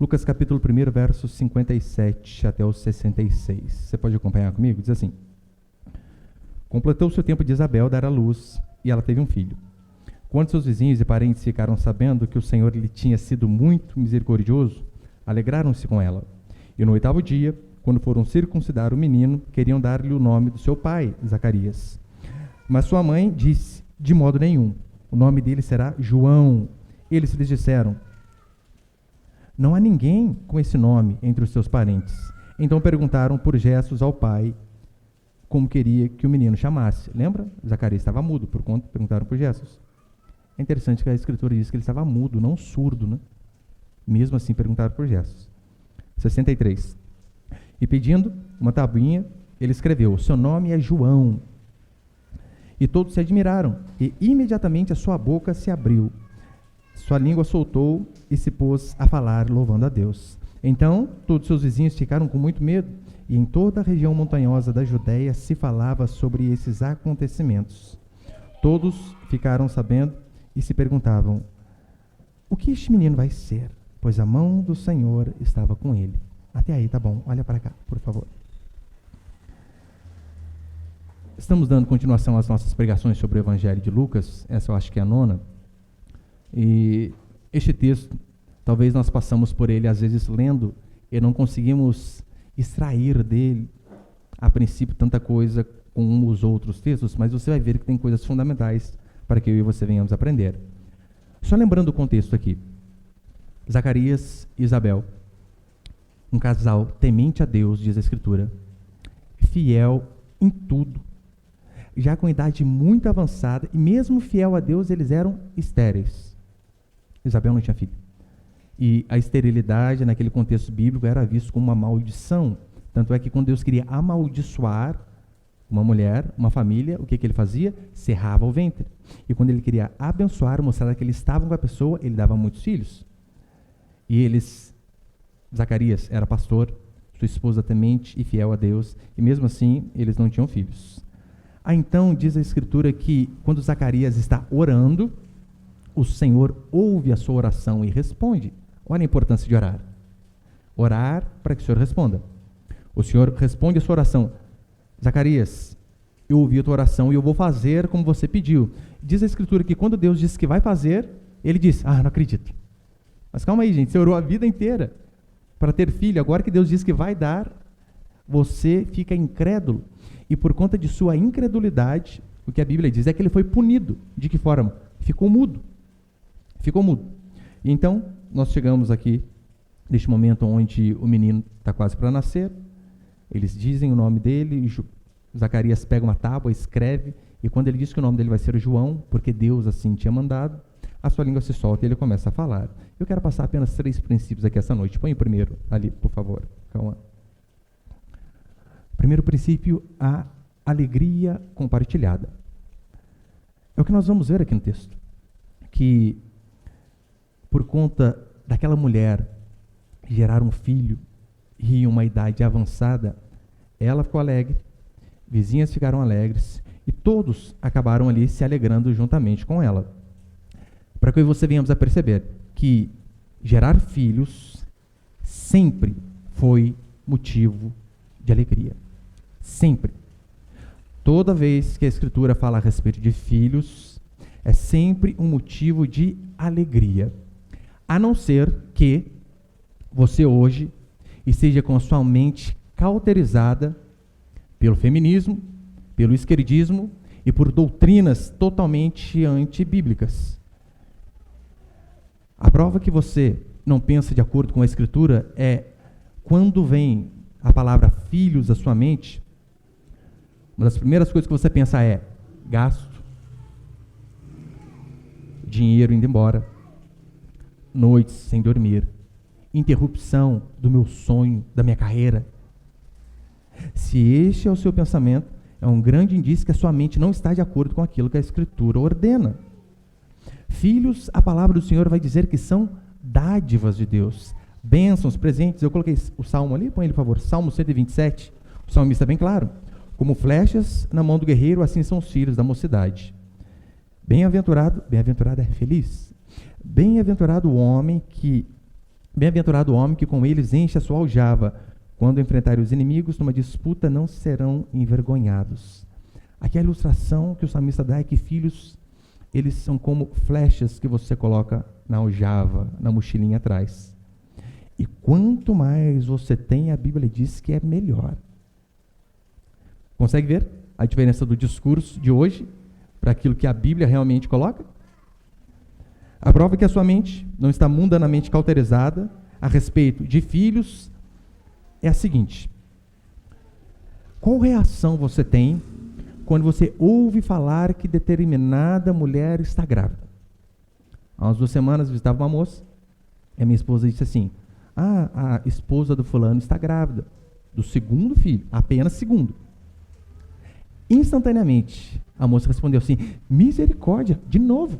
Lucas capítulo 1, versos 57 até os 66. Você pode acompanhar comigo? Diz assim: Completou-se o tempo de Isabel dar à luz, e ela teve um filho. Quando seus vizinhos e parentes ficaram sabendo que o Senhor lhe tinha sido muito misericordioso, alegraram-se com ela. E no 8º dia, quando foram circuncidar o menino, queriam dar-lhe o nome do seu pai, Zacarias. Mas sua mãe disse: de modo nenhum, o nome dele será João. Eles lhes disseram: não há ninguém com esse nome entre os seus parentes. Então perguntaram por gestos ao pai como queria que o menino chamasse. Lembra? Zacarias estava mudo, por conta perguntaram por gestos. É interessante que a Escritura diz que ele estava mudo, não surdo, né? Mesmo assim perguntaram por gestos. 63. E pedindo uma tabuinha, ele escreveu: seu nome é João. E todos se admiraram, e imediatamente a sua boca se abriu. Sua língua soltou e se pôs a falar, louvando a Deus. Então, todos seus vizinhos ficaram com muito medo, e em toda a região montanhosa da Judéia se falava sobre esses acontecimentos. Todos ficaram sabendo e se perguntavam: o que este menino vai ser? Pois a mão do Senhor estava com ele. Até aí, tá bom. Olha para cá, por favor. Estamos dando continuação às nossas pregações sobre o Evangelho de Lucas. Essa eu acho que é a 9ª. E este texto, talvez nós passamos por ele, às vezes, lendo, e não conseguimos extrair dele, a princípio, tanta coisa como os outros textos, mas você vai ver que tem coisas fundamentais para que eu e você venhamos aprender. Só lembrando o contexto aqui. Zacarias e Isabel, um casal temente a Deus, diz a Escritura, fiel em tudo, já com idade muito avançada, e mesmo fiel a Deus, eles eram estéreis. Isabel não tinha filho. E a esterilidade, naquele contexto bíblico, era visto como uma maldição. Tanto é que quando Deus queria amaldiçoar uma mulher, uma família, o que ele fazia? Cerrava o ventre. E quando ele queria abençoar, mostrar que eles estavam com a pessoa, ele dava muitos filhos. E eles, Zacarias era pastor, sua esposa temente e fiel a Deus, e mesmo assim, eles não tinham filhos. Então, diz a Escritura que, quando Zacarias está orando, o Senhor ouve a sua oração e responde. Olha a importância de orar. Orar para que o Senhor responda. O Senhor responde a sua oração. Zacarias, eu ouvi a tua oração e eu vou fazer como você pediu. Diz a Escritura que quando Deus diz que vai fazer, ele diz: não acredito. Mas calma aí, gente, você orou a vida inteira para ter filho, agora que Deus diz que vai dar, você fica incrédulo. E por conta de sua incredulidade, o que a Bíblia diz é que ele foi punido. De que forma? Ficou mudo. Ficou mudo. E então, nós chegamos aqui, neste momento onde o menino está quase para nascer, eles dizem o nome dele, Zacarias pega uma tábua, escreve, e quando ele diz que o nome dele vai ser João, porque Deus assim tinha mandado, a sua língua se solta e ele começa a falar. Eu quero passar apenas 3 princípios aqui essa noite. Põe o primeiro ali, por favor. Calma. Primeiro princípio, a alegria compartilhada. É o que nós vamos ver aqui no texto. Que, por conta daquela mulher gerar um filho e em uma idade avançada, ela ficou alegre, vizinhas ficaram alegres e todos acabaram ali se alegrando juntamente com ela. Para que você venhamos a perceber que gerar filhos sempre foi motivo de alegria. Sempre. Toda vez que a Escritura fala a respeito de filhos, é sempre um motivo de alegria. A não ser que você hoje esteja com a sua mente cauterizada pelo feminismo, pelo esquerdismo e por doutrinas totalmente antibíblicas. A prova que você não pensa de acordo com a Escritura é quando vem a palavra filhos à sua mente, uma das primeiras coisas que você pensa é gasto, dinheiro indo embora, noites sem dormir, interrupção do meu sonho, da minha carreira. Se este é o seu pensamento, é um grande indício que a sua mente não está de acordo com aquilo que a Escritura ordena. Filhos, a palavra do Senhor vai dizer que são dádivas de Deus, bênçãos, presentes. Eu coloquei o salmo ali, põe ele, por favor, Salmo 127. O salmista é bem claro. Como flechas na mão do guerreiro, assim são os filhos da mocidade. Bem-aventurado é feliz. Bem-aventurado o homem que Bem-aventurado o homem que com eles enche a sua aljava. Quando enfrentarem os inimigos numa disputa, não serão envergonhados. Aqui a ilustração que o salmista dá é que filhos, eles são como flechas que você coloca na aljava, na mochilinha atrás. E quanto mais você tem, a Bíblia diz que é melhor. Consegue ver a diferença do discurso de hoje para aquilo que a Bíblia realmente coloca? A prova é que a sua mente não está mundanamente cauterizada a respeito de filhos é a seguinte: qual reação você tem quando você ouve falar que determinada mulher está grávida? Há umas 2 semanas eu visitava uma moça e a minha esposa disse assim: a esposa do fulano está grávida, do segundo filho, apenas segundo. Instantaneamente, a moça respondeu assim: misericórdia, de novo.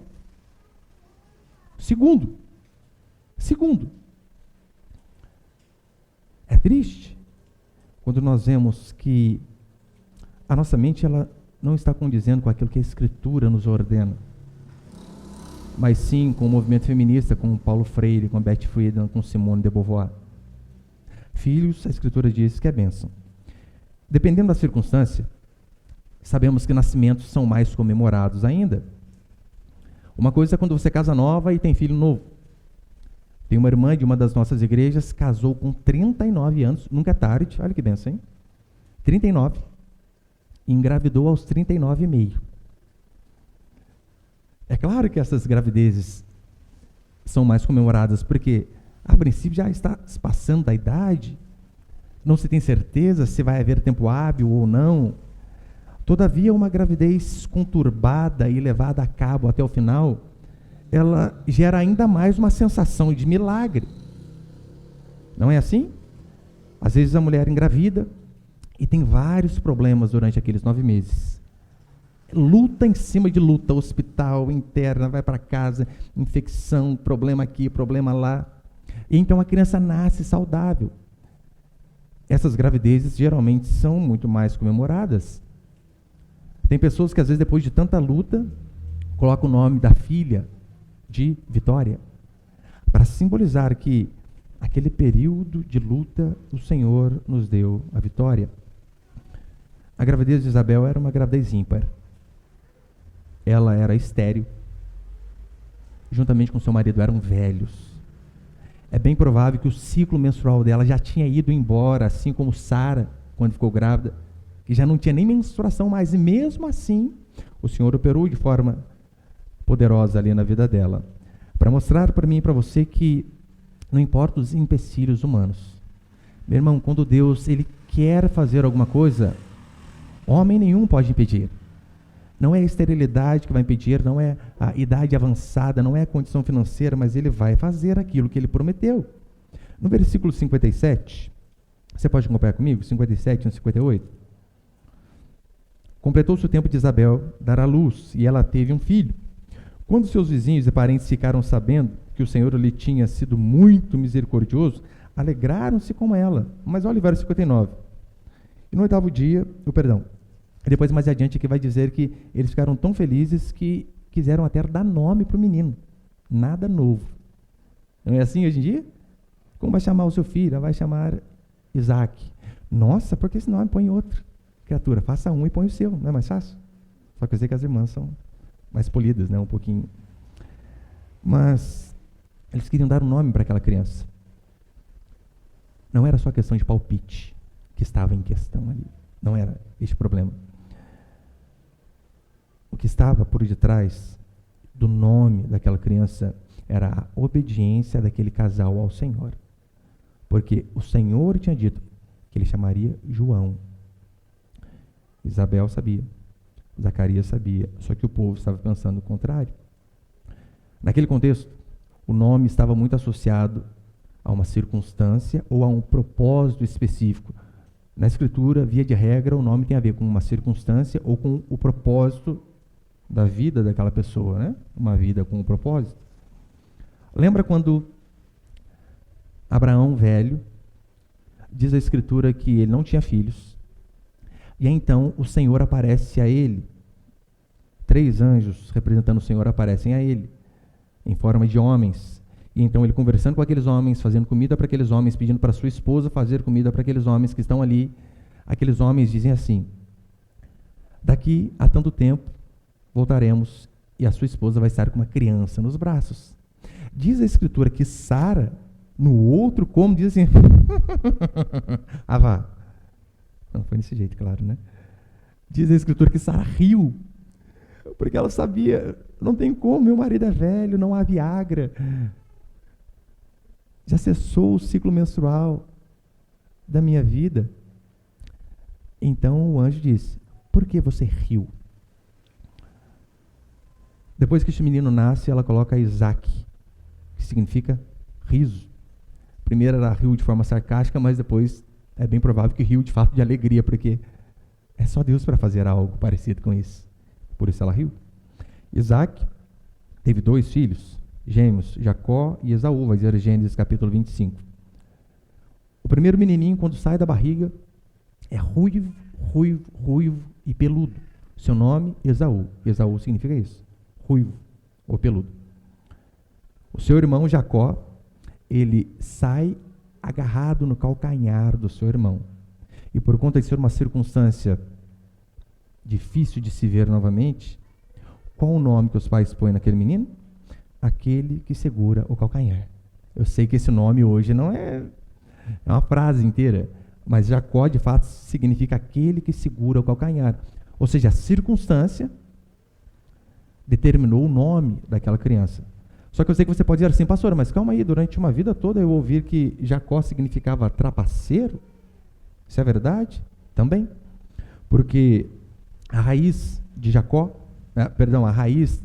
Segundo. É triste quando nós vemos que a nossa mente ela não está condizendo com aquilo que a Escritura nos ordena, mas sim com o movimento feminista, com Paulo Freire, com Betty Friedan, com Simone de Beauvoir. Filhos, a Escritura diz que é bênção. Dependendo da circunstância, sabemos que nascimentos são mais comemorados ainda. Uma coisa é quando você casa nova e tem filho novo. Tem uma irmã de uma das nossas igrejas, casou com 39 anos, nunca é tarde, olha que benção, hein? 39, e engravidou aos 39,5. É claro que essas gravidezes são mais comemoradas, porque a princípio já está se passando da idade, não se tem certeza se vai haver tempo hábil ou não. Todavia, uma gravidez conturbada e levada a cabo até o final, ela gera ainda mais uma sensação de milagre. Não é assim? Às vezes a mulher engravida e tem vários problemas durante aqueles 9 meses. Luta em cima de luta, hospital, interna, vai para casa, infecção, problema aqui, problema lá. E então a criança nasce saudável. Essas gravidezes geralmente são muito mais comemoradas. Tem pessoas que às vezes depois de tanta luta, colocam o nome da filha de Vitória, para simbolizar que aquele período de luta o Senhor nos deu a vitória. A gravidez de Isabel era uma gravidez ímpar. Ela era estéril, juntamente com seu marido eram velhos. É bem provável que o ciclo menstrual dela já tinha ido embora, assim como Sara, quando ficou grávida, que já não tinha nem menstruação mais, e mesmo assim, o Senhor operou de forma poderosa ali na vida dela, para mostrar para mim e para você que não importa os empecilhos humanos. Meu irmão, quando Deus ele quer fazer alguma coisa, homem nenhum pode impedir. Não é a esterilidade que vai impedir, não é a idade avançada, não é a condição financeira, mas ele vai fazer aquilo que ele prometeu. No versículo 57, você pode acompanhar comigo? 57 e 58. Completou-se o tempo de Isabel dar à luz, e ela teve um filho. Quando seus vizinhos e parentes ficaram sabendo que o Senhor lhe tinha sido muito misericordioso, alegraram-se com ela. Mas olha o verso 59. E no 8º dia, depois mais adiante aqui vai dizer que eles ficaram tão felizes que quiseram até dar nome para o menino. Nada novo. Não é assim hoje em dia? Como vai chamar o seu filho? Vai chamar Isaac. Nossa, por que esse nome põe outro? Criatura, faça um e põe o seu, não é mais fácil? Só que eu sei que as irmãs são mais polidas, né, um pouquinho. Mas eles queriam dar um nome para aquela criança. Não era só questão de palpite que estava em questão ali. Não era este problema. O que estava por detrás do nome daquela criança era a obediência daquele casal ao Senhor. Porque o Senhor tinha dito que ele chamaria João. Isabel sabia, Zacarias sabia, só que o povo estava pensando o contrário. Naquele contexto, o nome estava muito associado a uma circunstância ou a um propósito específico. Na Escritura, via de regra, o nome tem a ver com uma circunstância ou com o propósito da vida daquela pessoa, né? Uma vida com um propósito. Lembra quando Abraão, velho, diz a Escritura que ele não tinha filhos, e então o Senhor aparece a ele. 3 anjos representando o Senhor aparecem a ele, em forma de homens, E então ele conversando com aqueles homens, fazendo comida para aqueles homens, pedindo para sua esposa fazer comida para aqueles homens que estão ali. Aqueles homens dizem assim: daqui a tanto tempo voltaremos e a sua esposa vai estar com uma criança nos braços. Diz a escritura que Sara, no outro cômodo, diz assim: ah, vá. Não foi desse jeito, claro, né? Diz a escritura que Sara riu, porque ela sabia, não tem como, meu marido é velho, não há Viagra, já cessou o ciclo menstrual da minha vida. Então o anjo disse: por que você riu? Depois que este menino nasce, ela coloca Isaac, que significa riso. Primeiro ela riu de forma sarcástica, mas depois é bem provável que riu de fato de alegria, porque é só Deus para fazer algo parecido com isso. Por isso ela riu. Isaac teve 2 filhos, gêmeos, Jacó e Esaú, vai dizer Gênesis capítulo 25. O primeiro menininho, quando sai da barriga, é ruivo, ruivo, ruivo e peludo. Seu nome, Esaú. Esaú significa isso, ruivo ou peludo. O seu irmão Jacó, ele sai agarrado no calcanhar do seu irmão. E por conta de ser uma circunstância difícil de se ver novamente, qual o nome que os pais põem naquele menino? Aquele que segura o calcanhar. Eu sei que esse nome hoje não é uma frase inteira, mas Jacó de fato significa aquele que segura o calcanhar. Ou seja, a circunstância determinou o nome daquela criança. Só que eu sei que você pode dizer assim: pastor, mas calma aí, durante uma vida toda eu ouvi que Jacó significava trapaceiro. Isso é verdade? Também. Porque a raiz de Jacó, a raiz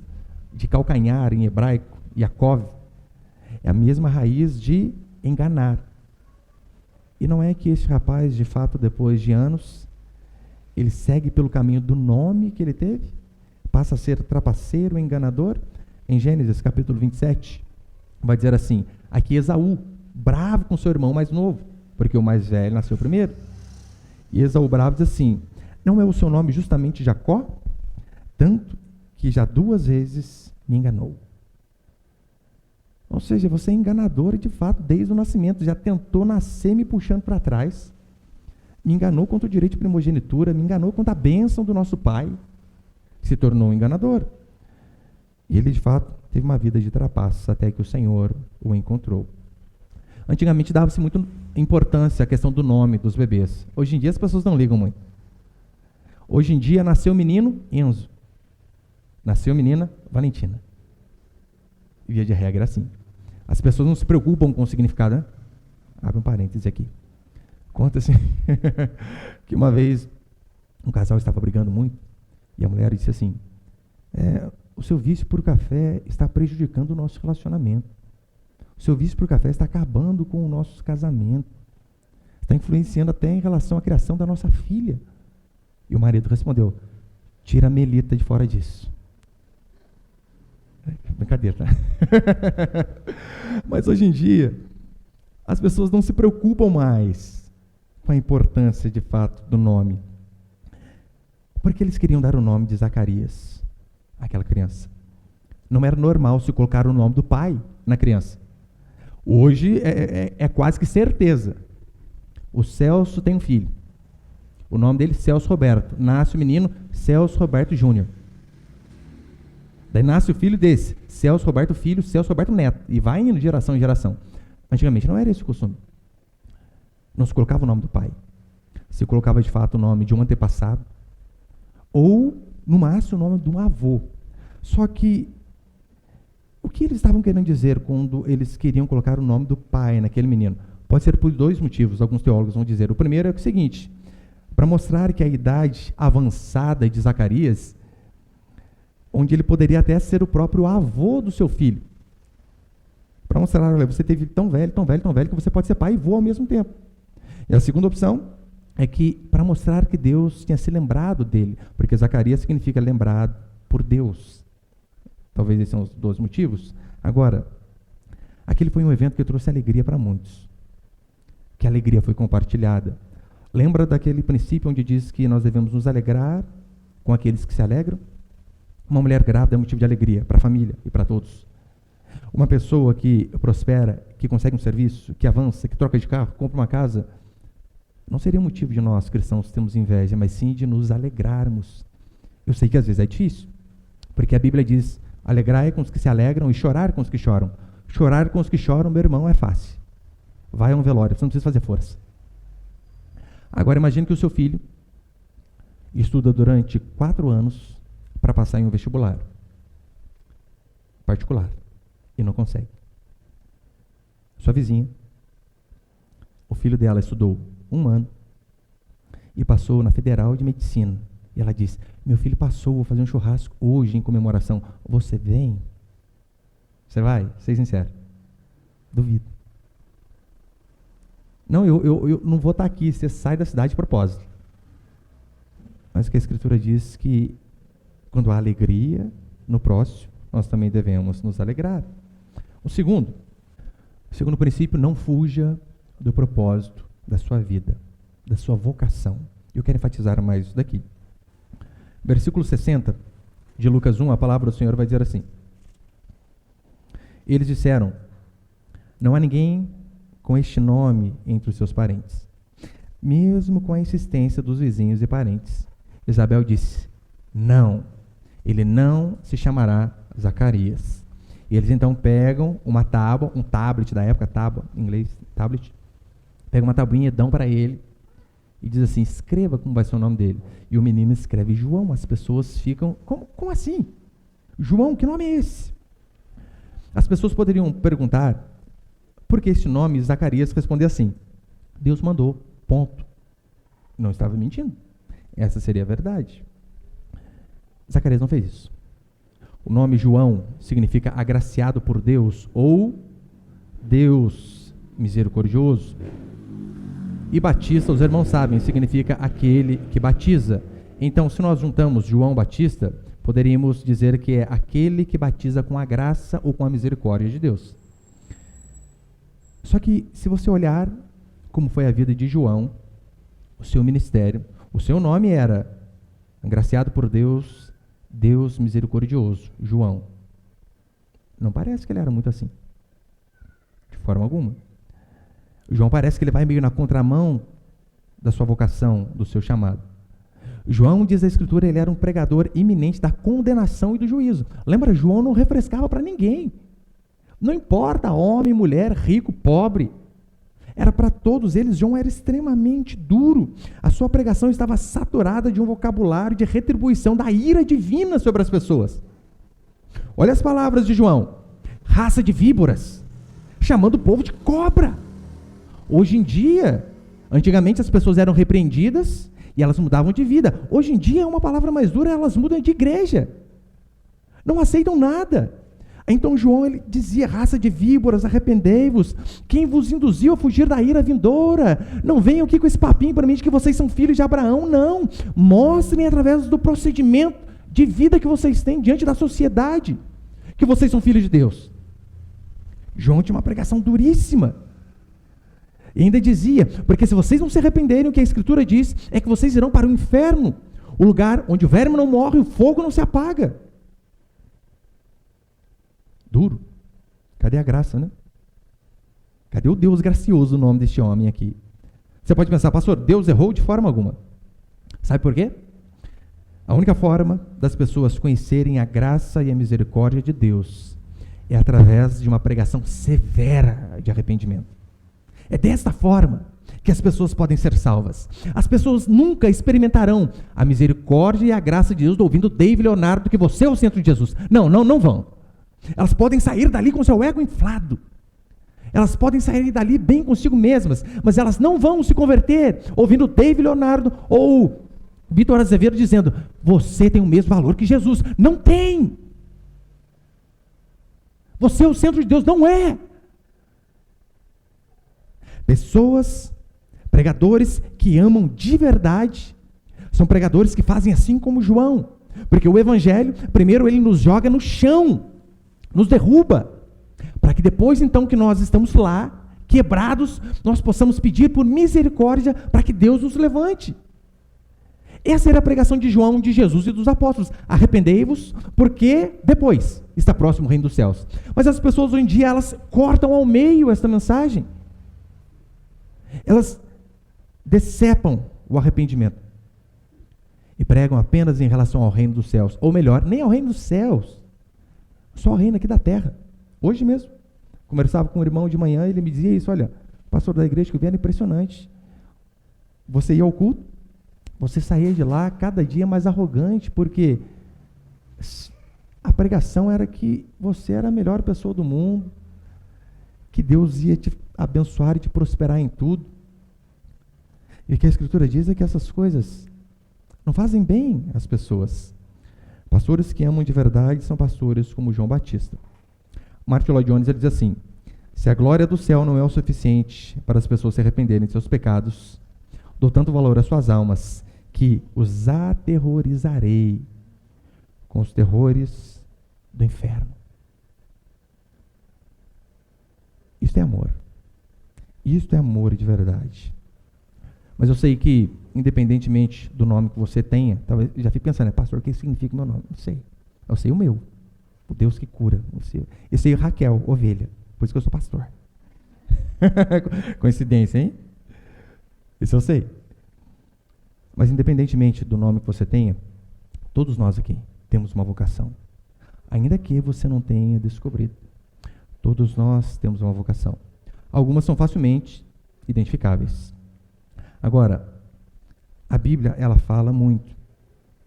de calcanhar em hebraico, Yaakov, é a mesma raiz de enganar. E não é que este rapaz, de fato, depois de anos, ele segue pelo caminho do nome que ele teve, passa a ser trapaceiro, enganador. Em Gênesis capítulo 27, vai dizer assim: aqui Esaú, bravo com seu irmão mais novo, porque o mais velho nasceu primeiro. E Esaú bravo diz assim: não é o seu nome justamente Jacó? Tanto que já 2 vezes me enganou. Ou seja, você é enganador de fato desde o nascimento, já tentou nascer me puxando para trás, me enganou contra o direito de primogenitura, me enganou contra a bênção do nosso pai, se tornou um enganador. E ele, de fato, teve uma vida de trapaças até que o Senhor o encontrou. Antigamente dava-se muita importância à questão do nome dos bebês. Hoje em dia as pessoas não ligam muito. Hoje em dia nasceu o menino Enzo. Nasceu a menina Valentina. Via de regra assim. As pessoas não se preocupam com o significado, né? Abre um parêntese aqui. Conta-se que uma vez um casal estava brigando muito e a mulher disse assim: o seu vício por café está prejudicando o nosso relacionamento. O seu vício por café está acabando com o nosso casamento. Está influenciando até em relação à criação da nossa filha. E o marido respondeu: tira a Melita de fora disso. Brincadeira, tá? Mas hoje em dia, as pessoas não se preocupam mais com a importância, de fato, do nome. Porque eles queriam dar o nome de Zacarias àquela criança. Não era normal se colocar o nome do pai na criança. Hoje é quase que certeza. O Celso tem um filho. O nome dele é Celso Roberto. Nasce o menino Celso Roberto Júnior. Daí nasce o filho desse, Celso Roberto Filho, Celso Roberto Neto. E vai indo de geração em geração. Antigamente não era esse o costume. Não se colocava o nome do pai. Se colocava de fato o nome de um antepassado. Ou, no máximo, o nome de um avô. Só que, o que eles estavam querendo dizer quando eles queriam colocar o nome do pai naquele menino? Pode ser por 2 motivos, alguns teólogos vão dizer. O primeiro é o seguinte: para mostrar que a idade avançada de Zacarias, onde ele poderia até ser o próprio avô do seu filho. Para mostrar: olha, você teve tão velho, tão velho, tão velho, que você pode ser pai e vô ao mesmo tempo. E a segunda opção é que, para mostrar que Deus tinha se lembrado dele, porque Zacarias significa lembrado por Deus. Talvez esses são os 2 motivos. Agora, aquele foi um evento que trouxe alegria para muitos. Que a alegria foi compartilhada. Lembra daquele princípio onde diz que nós devemos nos alegrar com aqueles que se alegram? Uma mulher grávida é motivo de alegria para a família e para todos. Uma pessoa que prospera, que consegue um serviço, que avança, que troca de carro, compra uma casa, não seria motivo de nós, cristãos, termos inveja, mas sim de nos alegrarmos. Eu sei que às vezes é difícil, porque a Bíblia diz, alegrai com os que se alegram e chorar com os que choram. Chorar com os que choram, meu irmão, é fácil. Vai a um velório, você não precisa fazer força. Agora imagine que o seu filho estuda durante 4 anos para passar em um vestibular particular e não consegue. Sua vizinha, o filho dela estudou 1 ano e passou na Federal de Medicina. E ela disse, meu filho passou, vou fazer um churrasco hoje em comemoração. Você vem? Você vai? Seja sincero. Duvido. Não, eu não vou estar aqui, você sai da cidade de propósito. Mas o que a Escritura diz que quando há alegria no próximo, nós também devemos nos alegrar. O segundo princípio, não fuja do propósito da sua vida, da sua vocação. Eu quero enfatizar mais isso daqui. Versículo 60 de Lucas 1, a palavra do Senhor vai dizer assim. Eles disseram, não há ninguém com este nome entre os seus parentes. Mesmo com a insistência dos vizinhos e parentes, Isabel disse, não, ele não se chamará Zacarias. E eles então pegam uma tábua, um tablet da época, tábua, em inglês, tablet, pegam uma tabuinha, dão para ele e diz assim, escreva como vai ser o nome dele. E o menino escreve João, as pessoas ficam, como assim? João, que nome é esse? As pessoas poderiam perguntar, por que esse nome? Zacarias respondeu assim, Deus mandou, ponto. Não estava mentindo. Essa seria a verdade. Zacarias não fez isso. O nome João significa agraciado por Deus ou Deus misericordioso. E Batista, os irmãos sabem, significa aquele que batiza. Então, se nós juntamos João Batista, poderíamos dizer que é aquele que batiza com a graça ou com a misericórdia de Deus. Só que, se você olhar como foi a vida de João, o seu ministério, o seu nome era agraciado por Deus, Deus misericordioso, João. Não parece que ele era muito assim, de forma alguma. João parece que ele vai meio na contramão da sua vocação, do seu chamado. João, diz a Escritura, ele era um pregador iminente da condenação e do juízo. Lembra, João não refrescava para ninguém. Não importa, homem, mulher, rico, pobre. Era para todos eles. João era extremamente duro. A sua pregação estava saturada de um vocabulário de retribuição da ira divina sobre as pessoas. Olha as palavras de João. Raça de víboras, chamando o povo de cobra. Hoje em dia, antigamente as pessoas eram repreendidas e elas mudavam de vida. Hoje em dia é uma palavra mais dura, elas mudam de igreja. Não aceitam nada. Então João, ele dizia, raça de víboras, arrependei-vos, quem vos induziu a fugir da ira vindoura? Não venham aqui com esse papinho para mim de que vocês são filhos de Abraão, não. Mostrem através do procedimento de vida que vocês têm diante da sociedade, que vocês são filhos de Deus. João tinha uma pregação duríssima. E ainda dizia, porque se vocês não se arrependerem, o que a Escritura diz é que vocês irão para o inferno, o lugar onde o verme não morre e o fogo não se apaga. Duro. Cadê a graça, né? Cadê o Deus gracioso, o nome deste homem aqui? Você pode pensar, pastor, Deus errou de forma alguma. Sabe por quê? A única forma das pessoas conhecerem a graça e a misericórdia de Deus é através de uma pregação severa de arrependimento. É desta forma que as pessoas podem ser salvas. As pessoas nunca experimentarão a misericórdia e a graça de Deus ouvindo David Leonardo que você é o centro de Jesus. Não vão. Elas podem sair dali com seu ego inflado. Elas podem sair dali bem consigo mesmas, mas elas não vão se converter ouvindo David Leonardo ou Vitor Azevedo dizendo, você tem o mesmo valor que Jesus. Não tem. Você é o centro de Deus. Não é. Pessoas, pregadores que amam de verdade, são pregadores que fazem assim como João, porque o Evangelho, primeiro ele nos joga no chão, nos derruba, para que depois então que nós estamos lá, quebrados, nós possamos pedir por misericórdia para que Deus nos levante. Essa era a pregação de João, de Jesus e dos apóstolos. Arrependei-vos, porque depois está próximo o reino dos céus. Mas as pessoas hoje em dia, elas cortam ao meio esta mensagem. Elas decepam o arrependimento e pregam apenas em relação ao reino dos céus. Ou melhor, nem ao reino dos céus, só ao reino aqui da terra. Hoje mesmo, conversava com um irmão de manhã, ele me dizia isso: olha, pastor da igreja que eu vi, era impressionante. Você ia ao culto, você saía de lá cada dia mais arrogante, porque a pregação era que você era a melhor pessoa do mundo, que Deus ia te abençoar e te prosperar em tudo. E o que a Escritura diz é que essas coisas não fazem bem às pessoas. Pastores que amam de verdade são pastores como João Batista. Martin Lloyd Jones, ele diz assim: se a glória do céu não é o suficiente para as pessoas se arrependerem de seus pecados, dou tanto valor às suas almas que os aterrorizarei com os terrores do inferno. Isto é amor. Isto é amor de verdade. Mas eu sei que, independentemente do nome que você tenha, talvez já fique pensando, pastor, o que significa o meu nome? Não sei. Eu sei o meu. O Deus que cura. Eu sei Raquel, ovelha. Por isso que eu sou pastor. Coincidência, hein? Isso eu sei. Mas independentemente do nome que você tenha, todos nós aqui temos uma vocação. Ainda que você não tenha descobrido. Todos nós temos uma vocação. Algumas são facilmente identificáveis. Agora, a Bíblia, ela fala muito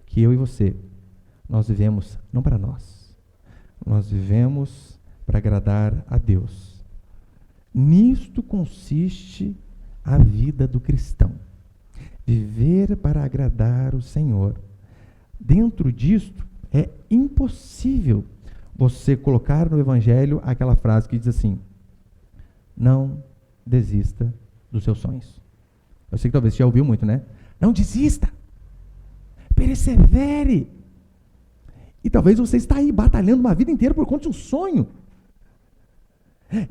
que eu e você, nós vivemos não para nós. Nós vivemos para agradar a Deus. Nisto consiste a vida do cristão. Viver para agradar o Senhor. Dentro disto, é impossível você colocar no Evangelho aquela frase que diz assim: não desista dos seus sonhos. Eu sei que talvez você já ouviu muito, né? Não desista. Persevere. E talvez você está aí batalhando uma vida inteira por conta de um sonho.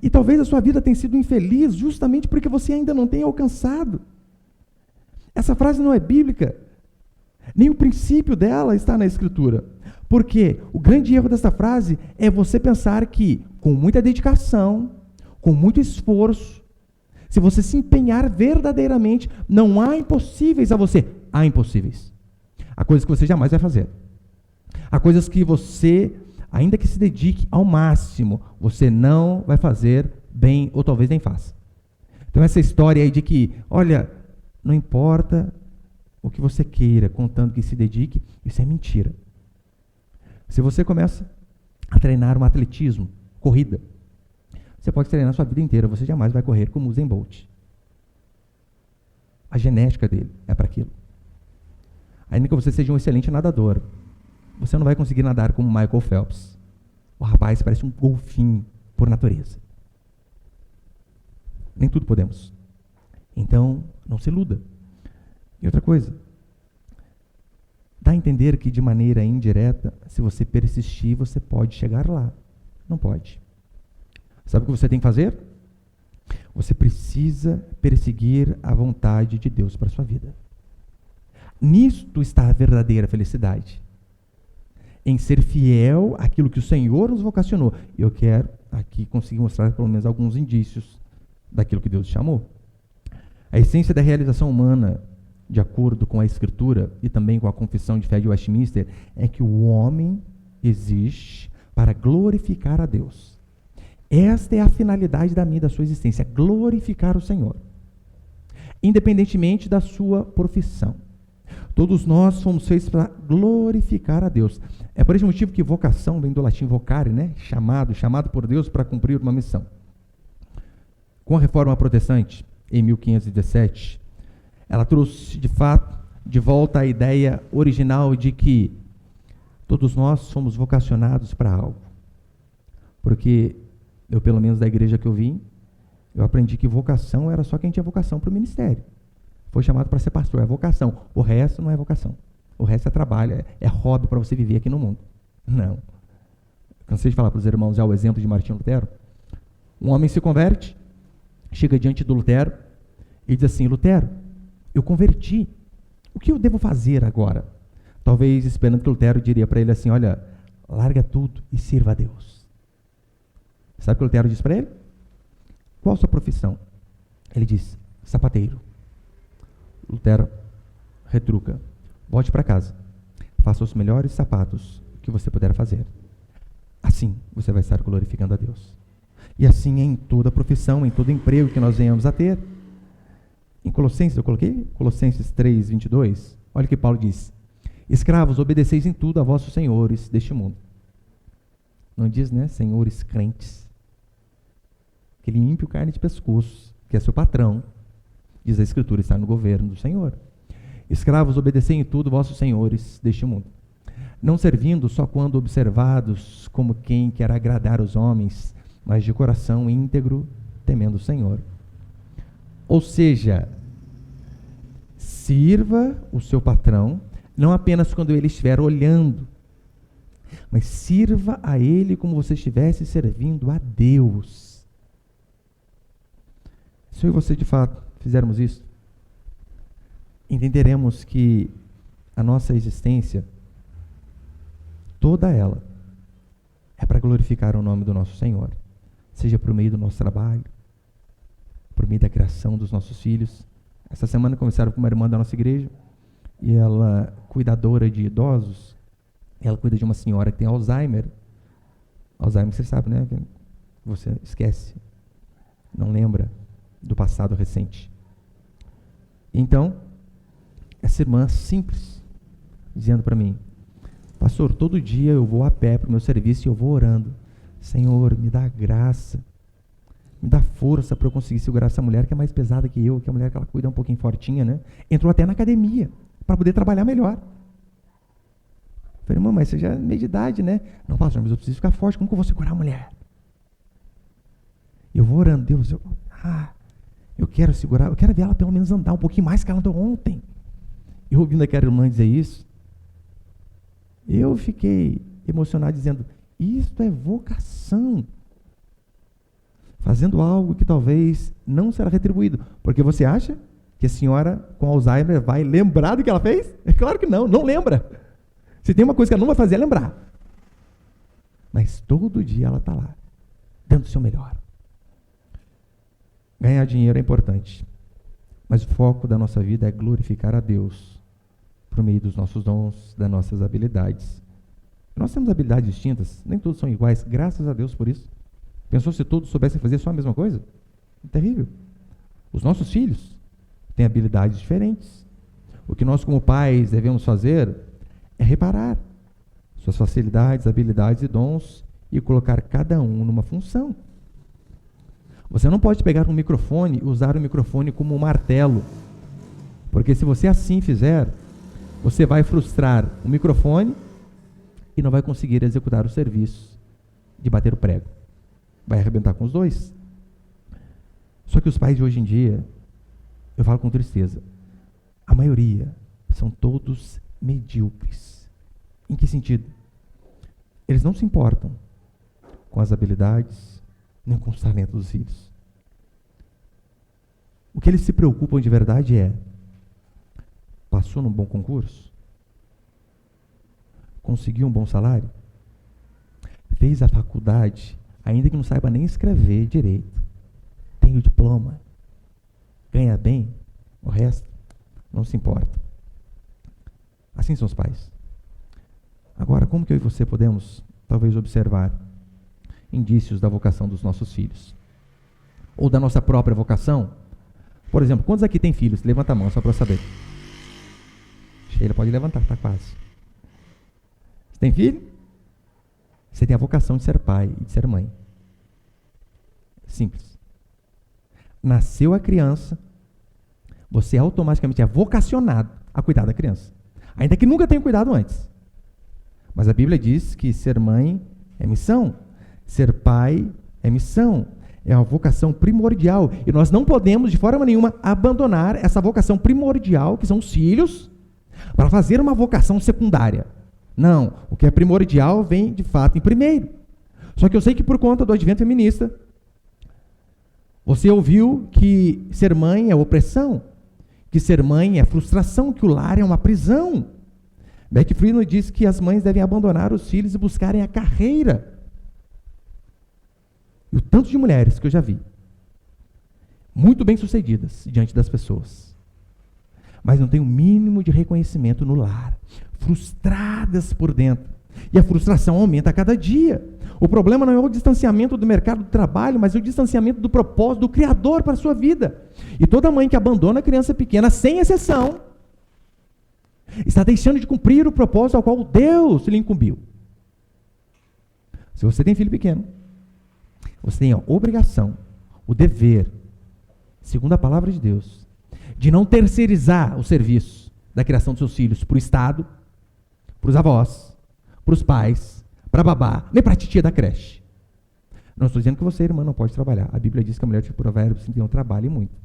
E talvez a sua vida tenha sido infeliz justamente porque você ainda não tem alcançado. Essa frase não é bíblica. Nem o princípio dela está na Escritura. Porque o grande erro dessa frase é você pensar que, com muita dedicação, com muito esforço, se você se empenhar verdadeiramente, não há impossíveis a você. Há impossíveis. Há coisas que você jamais vai fazer. Há coisas que você, ainda que se dedique ao máximo, você não vai fazer bem, ou talvez nem faça. Então essa história aí de que, olha, não importa o que você queira, contanto que se dedique, isso é mentira. Se você começa a treinar um atletismo, corrida, você pode treinar a sua vida inteira, você jamais vai correr como o Usain Bolt. A genética dele é para aquilo. Ainda que você seja um excelente nadador, você não vai conseguir nadar como Michael Phelps. O rapaz parece um golfinho por natureza. Nem tudo podemos. Então, não se iluda. E outra coisa, dá a entender que de maneira indireta, se você persistir, você pode chegar lá. Não pode. Sabe o que você tem que fazer? Você precisa perseguir a vontade de Deus para a sua vida. Nisto está a verdadeira felicidade. Em ser fiel àquilo que o Senhor nos vocacionou. Eu quero aqui conseguir mostrar pelo menos alguns indícios daquilo que Deus chamou. A essência da realização humana, de acordo com a Escritura e também com a Confissão de Fé de Westminster, é que o homem existe para glorificar a Deus. Esta é a finalidade da minha e da sua existência, glorificar o Senhor. Independentemente da sua profissão. Todos nós fomos feitos para glorificar a Deus. É por esse motivo que vocação vem do latim vocare, né? Chamado por Deus para cumprir uma missão. Com a Reforma Protestante, em 1517, ela trouxe, de fato, de volta a ideia original de que todos nós somos vocacionados para algo. Porque eu, pelo menos da igreja que eu vim, eu aprendi que vocação era só quem tinha vocação para o ministério. Foi chamado para ser pastor, é vocação. O resto não é vocação. O resto é trabalho, é hobby para você viver aqui no mundo. Não. Cansei de falar para os irmãos já o exemplo de Martinho Lutero. Um homem se converte, chega diante do Lutero e diz assim: Lutero, eu converti. O que eu devo fazer agora? Talvez esperando que Lutero diria para ele assim, olha, larga tudo e sirva a Deus. Sabe o que Lutero disse para ele? Qual a sua profissão? Ele diz, sapateiro. Lutero retruca, volte para casa, faça os melhores sapatos que você puder fazer. Assim você vai estar glorificando a Deus. E assim é em toda profissão, em todo emprego que nós venhamos a ter. Em Colossenses, eu coloquei? Colossenses 3, 22. Olha o que Paulo diz. Escravos, obedeceis em tudo a vossos senhores deste mundo. Não diz, né? Senhores crentes. Aquele ímpio carne de pescoço, que é seu patrão. Diz a Escritura, está no governo do Senhor. Escravos, obedecei em tudo vossos senhores deste mundo. Não servindo só quando observados como quem quer agradar os homens, mas de coração íntegro, temendo o Senhor. Ou seja, sirva o seu patrão, não apenas quando ele estiver olhando, mas sirva a ele como você estivesse servindo a Deus. Se eu e você de fato fizermos isso, entenderemos que a nossa existência, toda ela, é para glorificar o nome do nosso Senhor, seja por meio do nosso trabalho, por meio da criação dos nossos filhos. Essa semana conversaram com uma irmã da nossa igreja, e ela, cuidadora de idosos, ela cuida de uma senhora que tem Alzheimer. Alzheimer, você sabe, né? Você esquece, não lembra do passado recente. Então, essa irmã simples, dizendo para mim, pastor, todo dia eu vou a pé para o meu serviço e eu vou orando. Senhor, me dá graça, me dá força para eu conseguir segurar essa mulher que é mais pesada que eu, que é a mulher que ela cuida um pouquinho fortinha, né? Entrou até na academia para poder trabalhar melhor. Falei, irmã, mas você já é meio de idade, né? Não, pastor, mas eu preciso ficar forte, como que eu vou segurar a mulher? Eu vou orando, Deus, eu quero segurar, eu quero ver ela pelo menos andar um pouquinho mais que ela andou ontem. Eu ouvindo aquela irmã dizer isso, eu fiquei emocionado dizendo, isto é vocação. Fazendo algo que talvez não será retribuído. Porque você acha que a senhora com Alzheimer vai lembrar do que ela fez? É claro que não, não lembra. Se tem uma coisa que ela não vai fazer é lembrar. Mas todo dia ela está lá, dando o seu melhor. Ganhar dinheiro é importante, mas o foco da nossa vida é glorificar a Deus por meio dos nossos dons, das nossas habilidades. Nós temos habilidades distintas, nem todos são iguais, graças a Deus por isso. Pensou se todos soubessem fazer só a mesma coisa? É terrível. Os nossos filhos têm habilidades diferentes. O que nós como pais devemos fazer é reparar suas facilidades, habilidades e dons e colocar cada um numa função. Você não pode pegar um microfone e usar o microfone como um martelo, porque se você assim fizer, você vai frustrar o microfone e não vai conseguir executar o serviço de bater o prego. Vai arrebentar com os dois. Só que os pais de hoje em dia, eu falo com tristeza, a maioria são todos medíocres. Em que sentido? Eles não se importam com as habilidades, nem com os talentos dos filhos. O que eles se preocupam de verdade é, passou num bom concurso? Conseguiu um bom salário? Fez a faculdade, ainda que não saiba nem escrever direito. Tem o diploma? Ganha bem? O resto não se importa. Assim são os pais. Agora, como que eu e você podemos, talvez, observar indícios da vocação dos nossos filhos? Ou da nossa própria vocação? Por exemplo, quantos aqui têm filhos? Levanta a mão, só para eu saber. Sheila pode levantar, está quase. Você tem filho? Você tem a vocação de ser pai e de ser mãe. Simples. Nasceu a criança, você automaticamente é vocacionado a cuidar da criança. Ainda que nunca tenha cuidado antes. Mas a Bíblia diz que ser mãe é missão, ser pai é missão, é uma vocação primordial. E nós não podemos, de forma nenhuma, abandonar essa vocação primordial, que são os filhos, para fazer uma vocação secundária. Não, o que é primordial vem, de fato, em primeiro. Só que eu sei que por conta do advento feminista, você ouviu que ser mãe é opressão, que ser mãe é frustração, que o lar é uma prisão. Beck Friedman diz que as mães devem abandonar os filhos e buscarem a carreira. E o tanto de mulheres que eu já vi, muito bem sucedidas diante das pessoas, mas não tem o mínimo de reconhecimento no lar, frustradas por dentro. E a frustração aumenta a cada dia. O problema não é o distanciamento do mercado do trabalho, mas o distanciamento do propósito do Criador para a sua vida. E toda mãe que abandona a criança pequena, sem exceção, está deixando de cumprir o propósito ao qual Deus lhe incumbiu. Se você tem filho pequeno, você tem a obrigação, o dever, segundo a palavra de Deus, de não terceirizar o serviço da criação dos seus filhos para o Estado, para os avós, para os pais, para a babá, nem para a titia da creche. Não estou dizendo que você, irmã, não pode trabalhar. A Bíblia diz que a mulher de Provérbios não trabalha muito.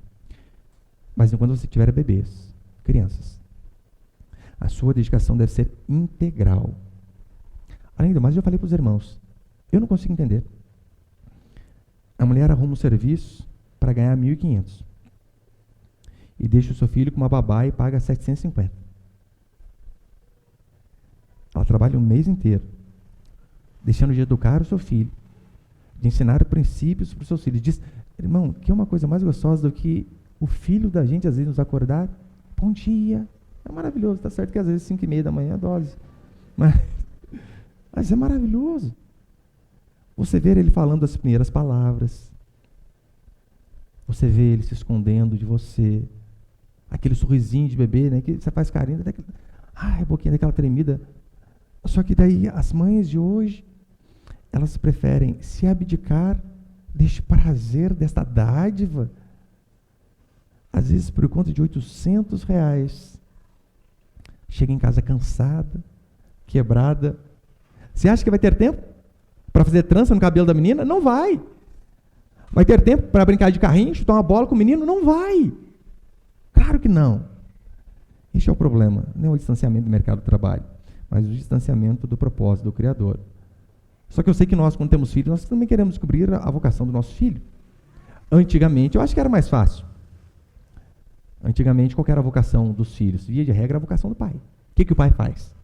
Mas enquanto você tiver bebês, crianças, a sua dedicação deve ser integral. Além do mais, eu falei para os irmãos, eu não consigo entender. A mulher arruma um serviço para ganhar 1.500 e deixa o seu filho com uma babá e paga 750. Ela trabalha um mês inteiro, deixando de educar o seu filho, de ensinar princípios para os seus filhos. Diz, irmão, que é uma coisa mais gostosa do que o filho da gente às vezes nos acordar, bom dia, é maravilhoso, tá certo que às vezes 5:30 da manhã é dose, mas é maravilhoso. Você vê ele falando as primeiras palavras, você vê ele se escondendo de você, aquele sorrisinho de bebê, né, que você faz carinho, a boquinha daquela tremida. Só que daí as mães de hoje, elas preferem se abdicar deste prazer, desta dádiva, às vezes por conta de R$800, chega em casa cansada, quebrada. Você acha que vai ter tempo para fazer trança no cabelo da menina? Não vai. Vai ter tempo para brincar de carrinho, chutar uma bola com o menino? Não vai. Claro que não. Este é o problema, não é o distanciamento do mercado do trabalho, mas o distanciamento do propósito do Criador. Só que eu sei que nós, quando temos filhos, nós também queremos descobrir a vocação do nosso filho. Antigamente, eu acho que era mais fácil. Antigamente, qual era a vocação dos filhos? Via de regra, a vocação do pai. O que o pai faz?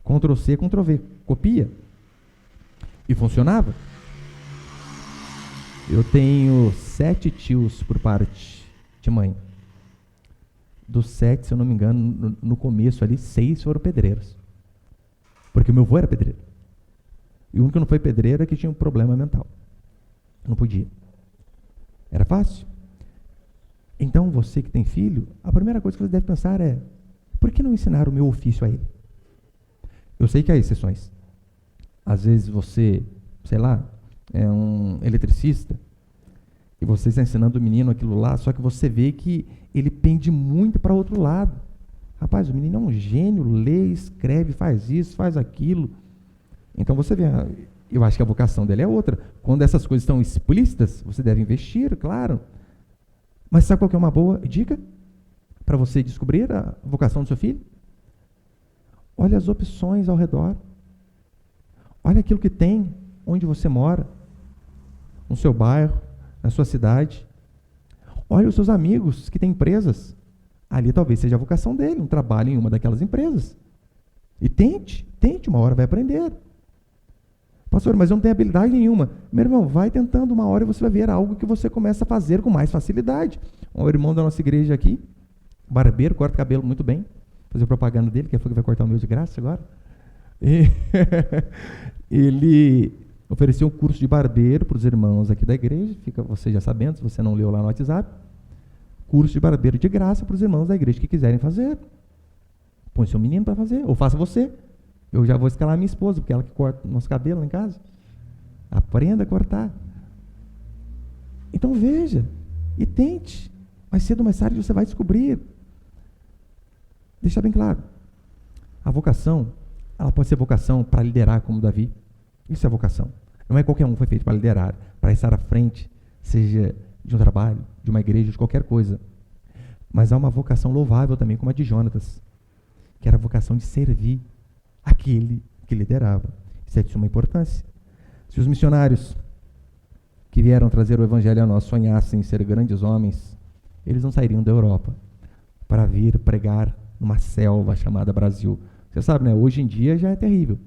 Ctrl+C, Ctrl+V. Copia. E funcionava. Eu tenho 7 tios por parte de mãe. Dos 7, se eu não me engano, no começo ali, 6 foram pedreiros. Porque o meu avô era pedreiro. E o único que não foi pedreiro é que tinha um problema mental. Não podia. Era fácil. Então, você que tem filho, a primeira coisa que você deve pensar é, por que não ensinar o meu ofício a ele? Eu sei que há exceções. Às vezes você, sei lá, é um eletricista, e você está ensinando o menino aquilo lá, só que você vê que ele pende muito para outro lado. Rapaz, o menino é um gênio, lê, escreve, faz isso, faz aquilo. Então você vê, eu acho que a vocação dele é outra. Quando essas coisas estão explícitas, você deve investir, claro. Mas sabe qual que é uma boa dica para você descobrir a vocação do seu filho? Olha as opções ao redor. Olha aquilo que tem onde você mora, no seu bairro, na sua cidade. Olha os seus amigos que têm empresas. Ali talvez seja a vocação dele, um trabalho em uma daquelas empresas. E tente, uma hora vai aprender. Pastor, mas eu não tenho habilidade nenhuma. Meu irmão, vai tentando, uma hora e você vai ver algo que você começa a fazer com mais facilidade. Um irmão da nossa igreja aqui, barbeiro, corta cabelo muito bem. Vou fazer propaganda dele, que foi que vai cortar o meu de graça agora. E ele ofereceu um curso de barbeiro para os irmãos aqui da igreja, fica você já sabendo, se você não leu lá no WhatsApp. Curso de barbeiro de graça para os irmãos da igreja que quiserem fazer. Põe seu menino para fazer, ou faça você. Eu já vou escalar a minha esposa, porque ela que corta o nosso cabelo lá em casa. Aprenda a cortar. Então veja, e tente. Mais cedo ou mais tarde você vai descobrir. Deixar bem claro. A vocação, ela pode ser vocação para liderar como Davi. Isso é vocação. Não é qualquer um que foi feito para liderar, para estar à frente, seja de um trabalho, de uma igreja, de qualquer coisa. Mas há uma vocação louvável também, como a de Jonatas, que era a vocação de servir aquele que liderava. Isso é de suma importância. Se os missionários que vieram trazer o evangelho a nós sonhassem ser grandes homens, eles não sairiam da Europa. para vir pregar numa selva chamada Brasil. Você sabe, né? Hoje em dia já é terrível.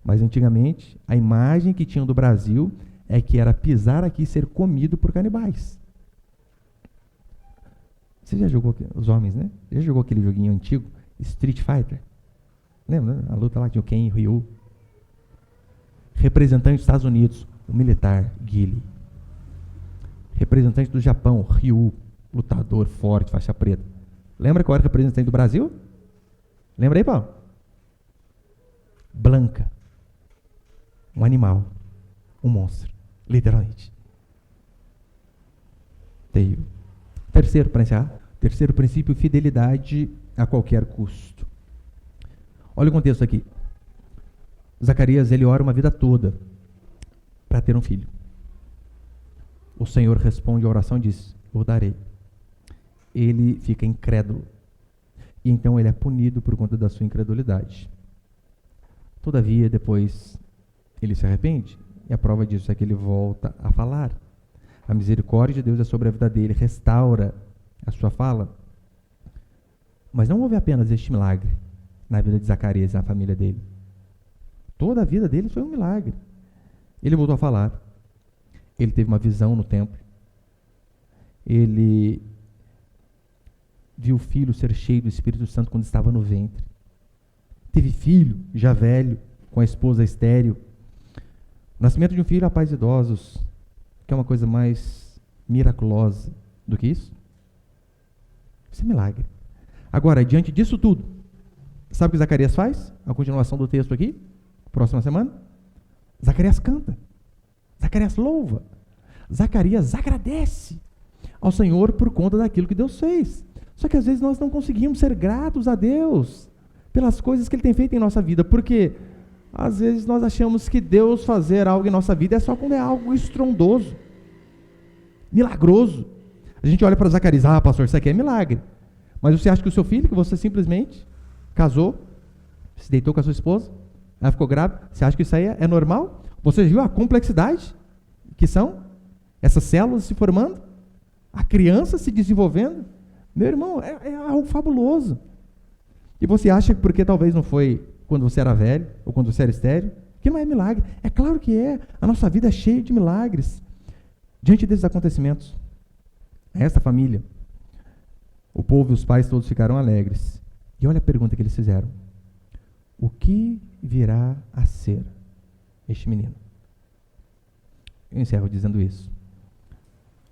Mas antigamente, a imagem que tinham do Brasil é que era pisar aqui e ser comido por canibais. Você já jogou, os homens, né? Já jogou aquele joguinho antigo, Street Fighter? Lembra, né? A luta lá tinha o Ken e o Ryu. Representante dos Estados Unidos, o militar, Guile. Representante do Japão, Ryu, lutador forte, faixa preta. Lembra qual era o representante do Brasil? Lembra aí, Paulo? Blanca. Um animal. Um monstro. Literalmente. Terceiro, para encerrar. Terceiro princípio, fidelidade a qualquer custo. Olha o contexto aqui. Zacarias, ele ora uma vida toda para ter um filho. O Senhor responde a oração e diz, eu darei. Ele fica incrédulo. E então ele é punido por conta da sua incredulidade. Todavia, depois, ele se arrepende. E a prova disso é que ele volta a falar. A misericórdia de Deus é sobre a vida dele, restaura a sua fala. Mas não houve apenas este milagre na vida de Zacarias e na família dele. Toda a vida dele foi um milagre. Ele voltou a falar. Ele teve uma visão no templo. Ele viu o filho ser cheio do Espírito Santo quando estava no ventre. Teve filho, já velho, com a esposa estéril. O nascimento de um filho a pais idosos, que é uma coisa mais miraculosa do que isso? Isso é milagre. Agora, diante disso tudo, sabe o que Zacarias faz? A continuação do texto aqui, próxima semana. Zacarias canta. Zacarias louva. Zacarias agradece ao Senhor por conta daquilo que Deus fez. Só que às vezes nós não conseguimos ser gratos a Deus pelas coisas que Ele tem feito em nossa vida, porque às vezes nós achamos que Deus fazer algo em nossa vida é só quando é algo estrondoso, milagroso. A gente olha para Zacarias, pastor, isso aqui é milagre. Mas você acha que o seu filho, que você simplesmente casou, se deitou com a sua esposa, ela ficou grávida, você acha que isso aí é normal? Você viu a complexidade que são essas células se formando? A criança se desenvolvendo? Meu irmão, é algo fabuloso. E você acha que porque talvez não foi quando você era velho, ou quando você era estéril, que não é milagre? É claro que é. A nossa vida é cheia de milagres. Diante desses acontecimentos, essa família, o povo e os pais todos ficaram alegres. E olha a pergunta que eles fizeram. O que virá a ser este menino? Eu encerro dizendo isso.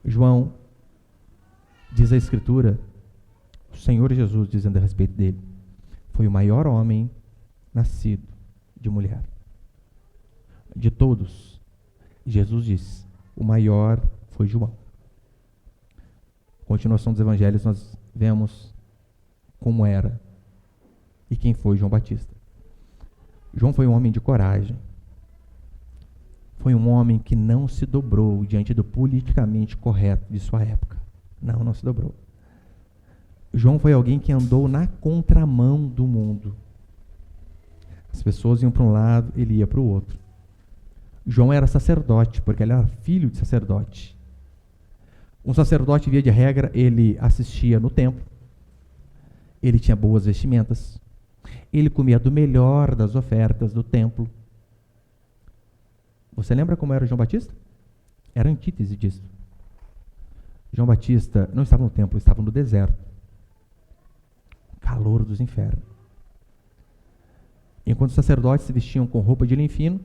João, diz a Escritura, o Senhor Jesus dizendo a respeito dele, foi o maior homem nascido de mulher. De todos, Jesus disse, o maior foi João. Continuação dos evangelhos, nós vemos como era e quem foi João Batista. João foi um homem de coragem. Foi um homem que não se dobrou diante do politicamente correto de sua época. Não se dobrou. João foi alguém que andou na contramão do mundo. As pessoas iam para um lado, ele ia para o outro. João era sacerdote, porque ele era filho de sacerdote. Um sacerdote, via de regra, ele assistia no templo, ele tinha boas vestimentas, ele comia do melhor das ofertas do templo. Você lembra como era João Batista? Era a antítese disso. João Batista não estava no templo, estava no deserto. Calor dos infernos. Enquanto os sacerdotes se vestiam com roupa de linho fino,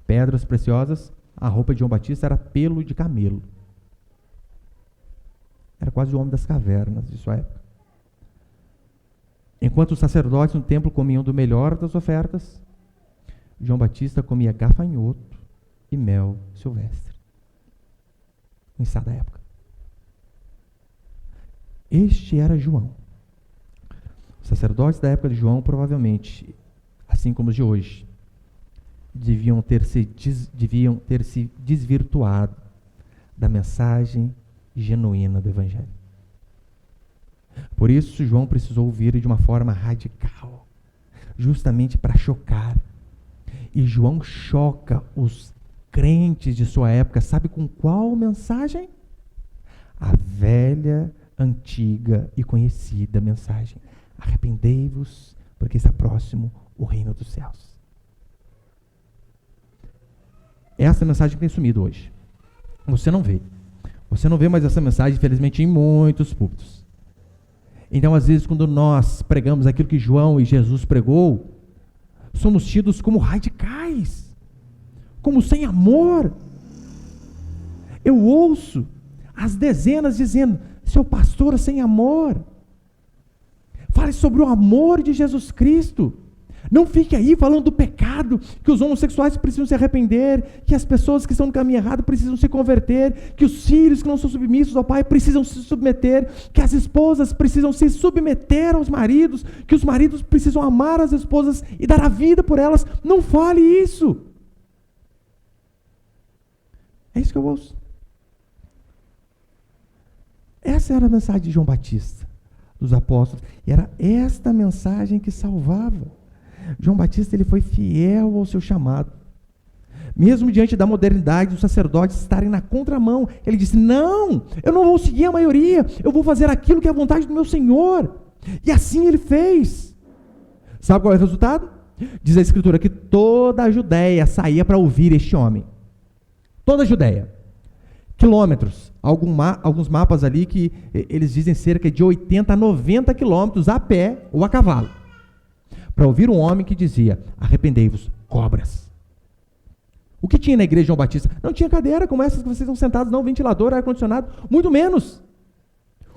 pedras preciosas, a roupa de João Batista era pelo de camelo. Era quase o homem das cavernas de sua época. Enquanto os sacerdotes no templo comiam do melhor das ofertas, João Batista comia gafanhoto e mel silvestre. Um ensaio da época. Este era João. Os sacerdotes da época de João, provavelmente, assim como os de hoje, deviam ter se desvirtuado da mensagem genuína do Evangelho. Por isso, João precisou vir de uma forma radical, justamente para chocar. E João choca os crentes de sua época, sabe com qual mensagem? A velha, antiga e conhecida mensagem: arrependei-vos, porque está próximo o reino dos céus. Essa mensagem que tem sumido hoje. Você não vê. Você não vê mais essa mensagem, infelizmente, em muitos púlpitos. Então, às vezes, quando nós pregamos aquilo que João e Jesus pregou, somos tidos como radicais, como sem amor. Eu ouço as dezenas dizendo: seu pastor é sem amor. Fale sobre o amor de Jesus Cristo. Não fique aí falando do pecado, que os homossexuais precisam se arrepender, que as pessoas que estão no caminho errado precisam se converter, que os filhos que não são submissos ao pai precisam se submeter, que as esposas precisam se submeter aos maridos, que os maridos precisam amar as esposas e dar a vida por elas. Não fale isso. É isso que eu ouço. Essa era a mensagem de João Batista, dos apóstolos, e era esta mensagem que salvava. João Batista, ele foi fiel ao seu chamado. Mesmo diante da modernidade, dos sacerdotes estarem na contramão, ele disse: não, eu não vou seguir a maioria, eu vou fazer aquilo que é a vontade do meu Senhor. E assim ele fez. Sabe qual é o resultado? Diz a Escritura que toda a Judéia saía para ouvir este homem. Toda a Judéia. Quilômetros. Alguns mapas ali que eles dizem cerca de 80 a 90 quilômetros a pé ou a cavalo, para ouvir um homem que dizia: arrependei-vos, cobras. O que tinha na igreja de João Batista? Não tinha cadeira como essas que vocês estão sentados, não ventilador, ar-condicionado, muito menos.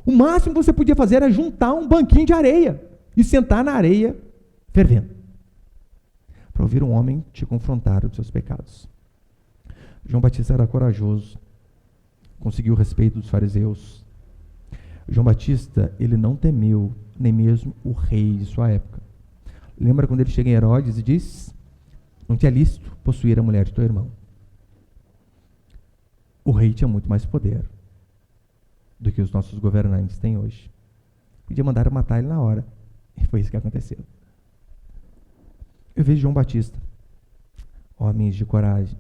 O máximo que você podia fazer era juntar um banquinho de areia e sentar na areia fervendo, para ouvir um homem te confrontar os seus pecados. João Batista era corajoso, conseguiu o respeito dos fariseus. João Batista, ele não temeu nem mesmo o rei de sua época. Lembra quando ele chega em Herodes e diz: não te é lícito possuir a mulher de teu irmão. O rei tinha muito mais poder do que os nossos governantes têm hoje. Podia mandar matar ele na hora. E foi isso que aconteceu. Eu vejo João Batista, homens de coragem,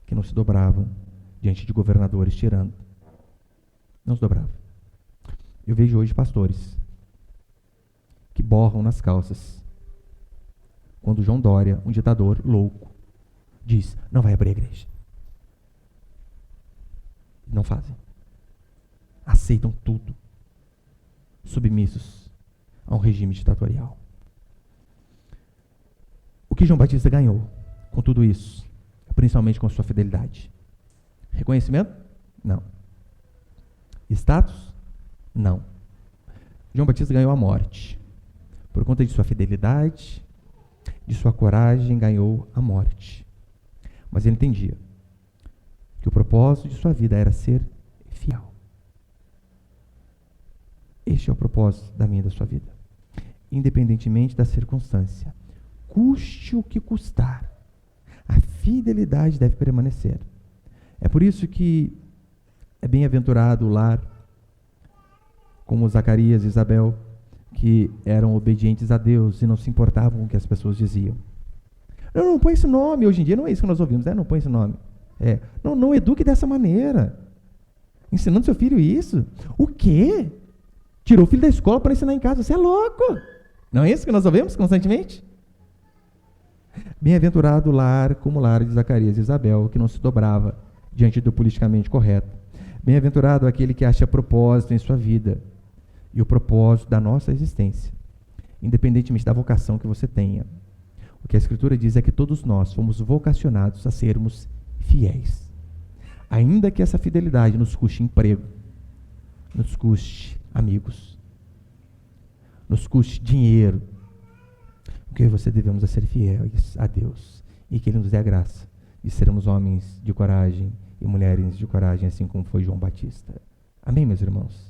que não se dobravam diante de governadores tirando. Não se dobravam. Eu vejo hoje pastores que borram nas calças quando João Dória, um ditador louco, diz: não vai abrir a igreja. Não fazem. Aceitam tudo, submissos a um regime ditatorial. O que João Batista ganhou com tudo isso? Principalmente com a sua fidelidade. Reconhecimento? Não. Status? Não. João Batista ganhou a morte. Por conta de sua fidelidade, de sua coragem, ganhou a morte. Mas ele entendia que o propósito de sua vida era ser fiel. Este é o propósito da minha e da sua vida. Independentemente da circunstância, custe o que custar, a fidelidade deve permanecer. É por isso que é bem-aventurado o lar, como Zacarias e Isabel, que eram obedientes a Deus e não se importavam com o que as pessoas diziam. Não põe esse nome, hoje em dia não é isso que nós ouvimos, né? Não põe esse nome. Não eduque dessa maneira. Ensinando seu filho isso. O quê? Tirou o filho da escola para ensinar em casa. Você é louco. Não é isso que nós ouvimos constantemente? Bem-aventurado o lar como o lar de Zacarias e Isabel, que não se dobrava diante do politicamente correto. Bem-aventurado aquele que acha propósito em sua vida e o propósito da nossa existência, independentemente da vocação que você tenha. O que a Escritura diz é que todos nós fomos vocacionados a sermos fiéis. Ainda que essa fidelidade nos custe emprego, nos custe amigos, nos custe dinheiro, o que você devemos é ser fiéis a Deus e que Ele nos dê a graça de sermos homens de coragem e mulheres de coragem, assim como foi João Batista. Amém, meus irmãos?